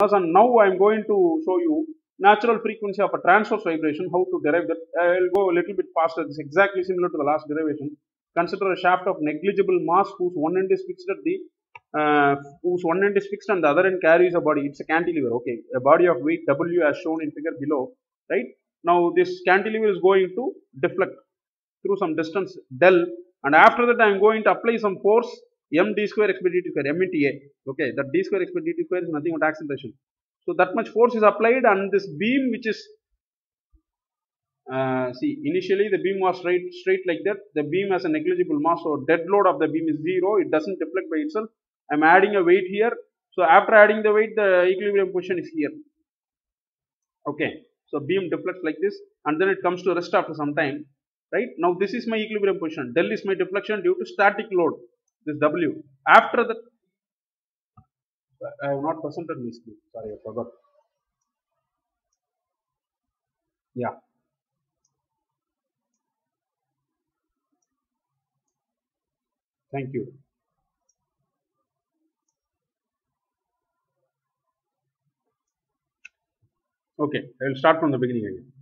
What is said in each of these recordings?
And now I am going to show you natural frequency of a transverse vibration, how to derive that. I will go a little bit faster. This is exactly similar to the last derivation. Consider a shaft of negligible mass whose one end is fixed at the and the other end carries a body. It's a cantilever. Okay, a body of weight W as shown in figure below. Right now, this cantilever is going to deflect through some distance del, and after that I am going to apply some force m d square x by dt square, m into a. Okay, that d square x by dt square is nothing but acceleration. So that much force is applied, and this beam, which is see, initially the beam was straight like that. The beam has a negligible mass, so dead load of the beam is 0. It doesn't deflect by itself. I am adding a weight here. So after adding the weight, the equilibrium position is here. Okay, so beam deflects like this, and then it comes to rest after some time. Right now, this is my equilibrium position. Del is my deflection due to static load. This W. After that, I have not presented my screen. Sorry, I forgot. Yeah. Thank you. Okay, I will start from the beginning again.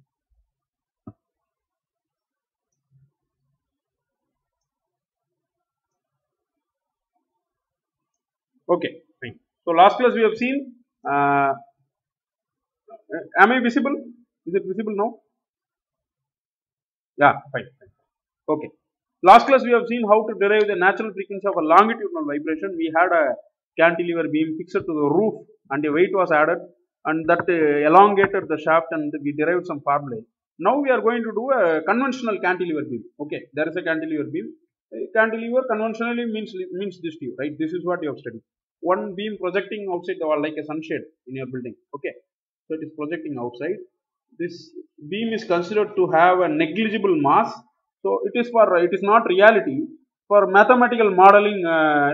Okay, fine. So last class we have seen. Am I visible? Is it visible now? Yeah, fine. Okay. Last class we have seen how to derive the natural frequency of a longitudinal vibration. We had a cantilever beam fixed to the roof, and a weight was added, and that elongated the shaft, and we derived some formulae. Now we are going to do a conventional cantilever beam. Okay, there is a cantilever beam. Cantilever conventionally means this to you, right? This is what you have studied. One beam projecting outside the wall like a sunshade in your building. Okay, so it is projecting outside. This beam is considered to have a negligible mass. So it is not reality. For mathematical modeling,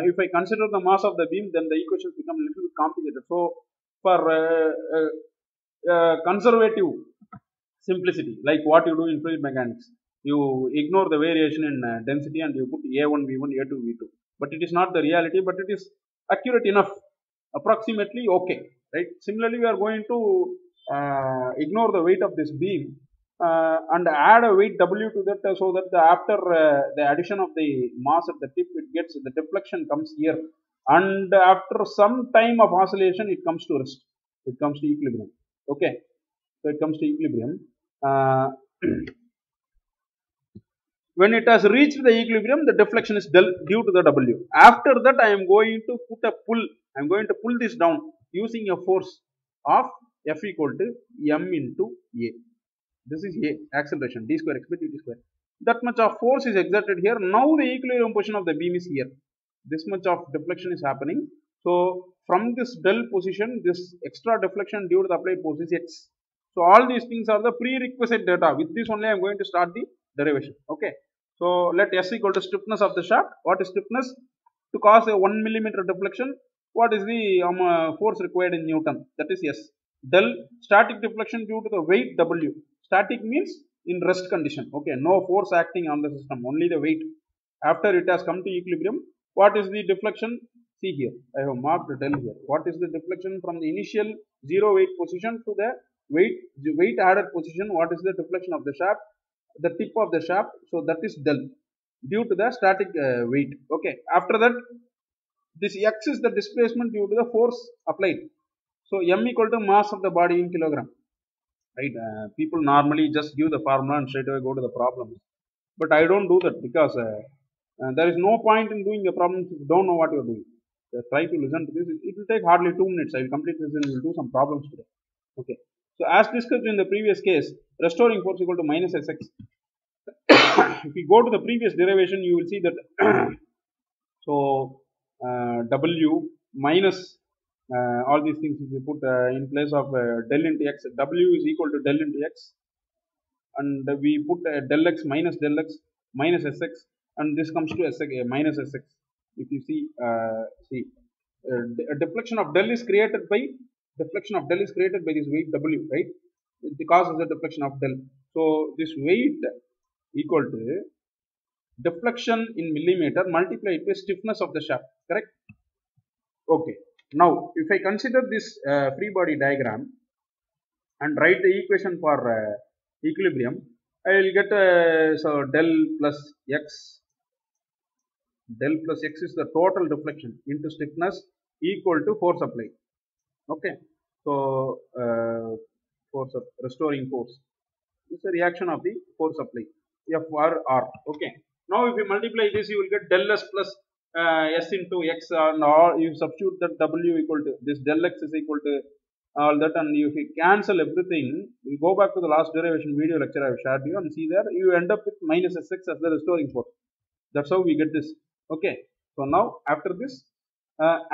if I consider the mass of the beam, then the equations become a little bit complicated. So for conservative simplicity, like what you do in fluid mechanics, you ignore the variation in density and you put A1 V1 A2 V2. But it is not the reality, but it is accurate enough, approximately okay, right? Similarly, we are going to ignore the weight of this beam and add a weight W to that, so that after the addition of the mass at the tip, the deflection comes here, and after some time of oscillation, it comes to rest. It comes to equilibrium. Okay, so it comes to equilibrium. When it has reached the equilibrium, the deflection is due to the W. After that, I am going to put a pull. I am going to pull this down using a force of F equal to m into A. This is A, acceleration, d square x by dt square. That much of force is exerted here. Now the equilibrium position of the beam is here. This much of deflection is happening. So from this del position, this extra deflection due to the applied force is x. So all these things are the prerequisite data. With this only I am going to start the derivation. Okay. So let S equal to stiffness of the shaft. What is stiffness? To cause a 1 millimeter deflection, what is the force required in Newton? That is S. Del static deflection due to the weight W. Static means in rest condition. Okay, no force acting on the system, only the weight. After it has come to equilibrium, what is the deflection? See here, I have marked del here. What is the deflection from the initial 0 weight position to the weight added position? What is the deflection of the shaft? The tip of the shaft. So that is del due to the static weight. Okay, after that, this x is the displacement due to the force applied. So m equal to mass of the body in kilogram. Right? People normally just give the formula and straight away go to the problems. But I don't do that, because there is no point in doing the problems if you don't know what you are doing. Try to listen to this. It will take hardly 2 minutes. I will complete this and we will do some problems today. Okay. So as discussed in the previous case, restoring force equal to minus Sx. If you go to the previous derivation, you will see that so W minus all these things, if you put in place of del into x, W is equal to del into x, and we put del x minus Sx, and this comes to Sx, minus Sx. If you see, a deflection of del is created by this weight W, right? The cause is the deflection of del. So this weight equal to deflection in millimeter multiplied by stiffness of the shaft, correct? Okay. Now, if I consider this free body diagram and write the equation for equilibrium, I will get so del plus x. Del plus x is the total deflection into stiffness equal to force applied. Okay, so force of restoring force is the reaction of the force applied. F or R. Okay. Now, if you multiply this, you will get del S plus S into X, and all you substitute that W equal to this del X is equal to all that, and if you cancel everything, you go back to the last derivation video lecture I have shared you and see there, you end up with minus Sx as the restoring force. That's how we get this. Okay. So now after this,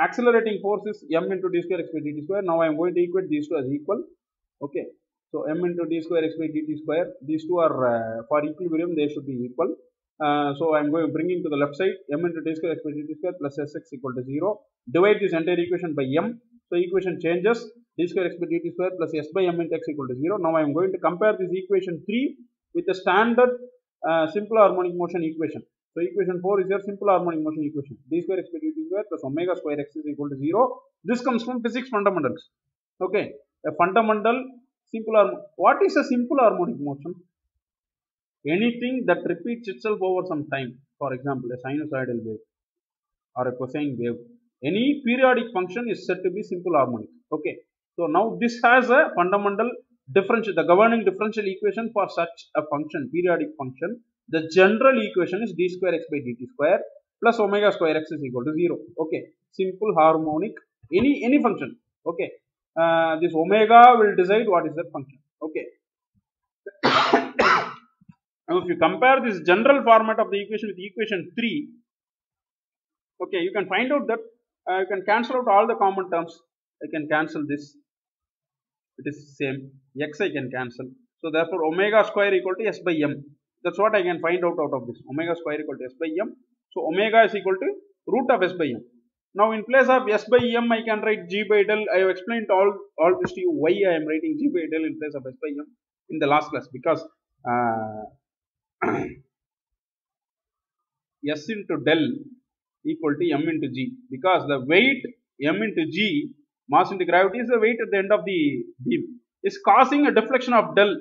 accelerating force is m into d square x by dt square. Now I am going to equate these two as equal. Okay. So m into d square x by dt square. These two are for equilibrium, they should be equal. So I am going to bring into the left side m into d square x by dt square plus sx equal to 0. Divide this entire equation by m. So equation changes, d square x by dt square plus s by m into x equal to 0. Now I am going to compare this equation 3 with the standard simple harmonic motion equation. So equation 4 is your simple harmonic motion equation. D square x by dt square plus omega square x is equal to 0. This comes from physics fundamentals. Okay. A fundamental simple harmonic. What is a simple harmonic motion? Anything that repeats itself over some time. For example, a sinusoidal wave or a cosine wave. Any periodic function is said to be simple harmonic. Okay. So now this has a fundamental differential, the governing differential equation for such a function, periodic function. The general equation is d square x by dt square plus omega square x is equal to 0. Okay. Simple harmonic, any function. Okay. This omega will decide what is that function. Okay. Now if you compare this general format of the equation with equation 3, okay, you can find out that you can cancel out all the common terms. I can cancel this. It is same. X I can cancel. So therefore omega square equal to s by m. That's what I can find out of this. Omega square equal to s by m. So omega is equal to root of s by m. Now in place of s by m, I can write g by del. I have explained all this to you why I am writing g by del in place of s by m in the last class, because s into del equal to m into g, because the weight m into g, mass into gravity, is the weight at the end of the beam, is causing a deflection of del.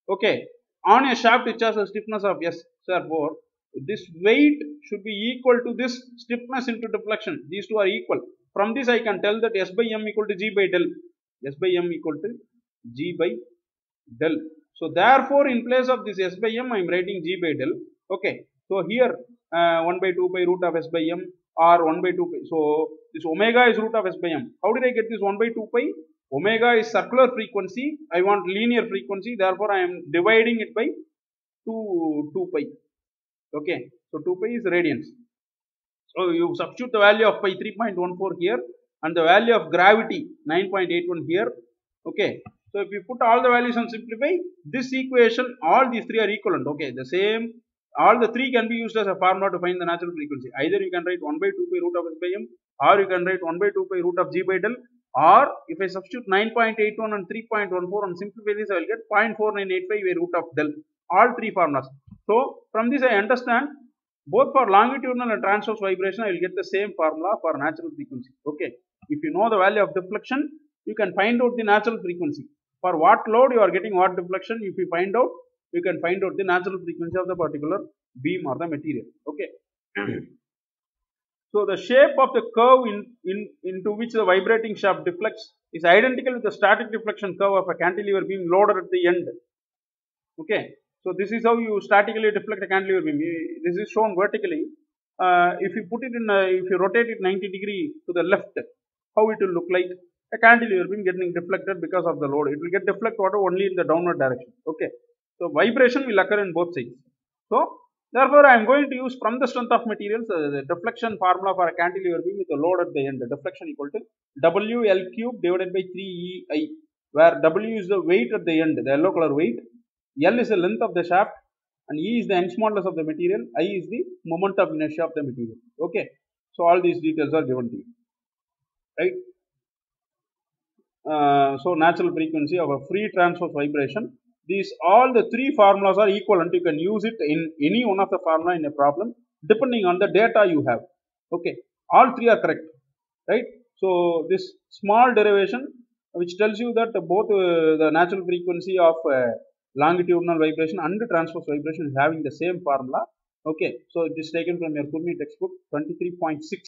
Okay, on a shaft which has a stiffness of s. Therefore, this weight should be equal to this stiffness into deflection. These two are equal. From this I can tell that s by m equal to g by del. S by m equal to g by del. So therefore, in place of this s by m, I am writing g by del. Okay. So here 1 by 2 pi root of s by m, or 1 by 2 pi. So this omega is root of s by m. How did I get this 1 by 2 pi? Omega is circular frequency. I want linear frequency. Therefore, I am dividing it by 2 pi. Okay. So 2 pi is radians. So you substitute the value of pi 3.14 here and the value of gravity 9.81 here. Okay. So if you put all the values and simplify this equation, all these three are equivalent. Okay. The same, all the three can be used as a formula to find the natural frequency. Either you can write 1 by 2 pi root of s by m, or you can write 1 by 2 pi root of g by del, or if I substitute 9.81 and 3.14 and simplify this, I will get 0.4985 by root of del. All three formulas. So from this I understand both for longitudinal and transverse vibration I will get the same formula for natural frequency. Okay. If you know the value of deflection, you can find out the natural frequency. For what load you are getting what deflection, if you find out, you can find out the natural frequency of the particular beam or the material. Okay. So the shape of the curve into which the vibrating shaft deflects is identical with the static deflection curve of a cantilever beam loaded at the end. Okay. So this is how you statically deflect a cantilever beam. This is shown vertically. If you put it in, if you rotate it 90 degree to the left, how it will look like? A cantilever beam getting deflected because of the load. It will get deflected only in the downward direction. Okay. So vibration will occur in both sides. So therefore, I am going to use from the strength of materials the deflection formula for a cantilever beam with a load at the end. The deflection equal to WL cube divided by 3EI, where W is the weight at the end, the yellow color weight. L is the length of the shaft, and E is the Young's modulus of the material. I is the moment of inertia of the material. Okay. So all these details are given to you. Right. So natural frequency of a free transverse vibration. These all the three formulas are equivalent. You can use it in any one of the formula in a problem depending on the data you have. Okay. All three are correct. Right. So this small derivation which tells you that both the natural frequency of longitudinal vibration and transverse vibration is having the same formula. Okay, so it is taken from your Kurmi textbook 23.6.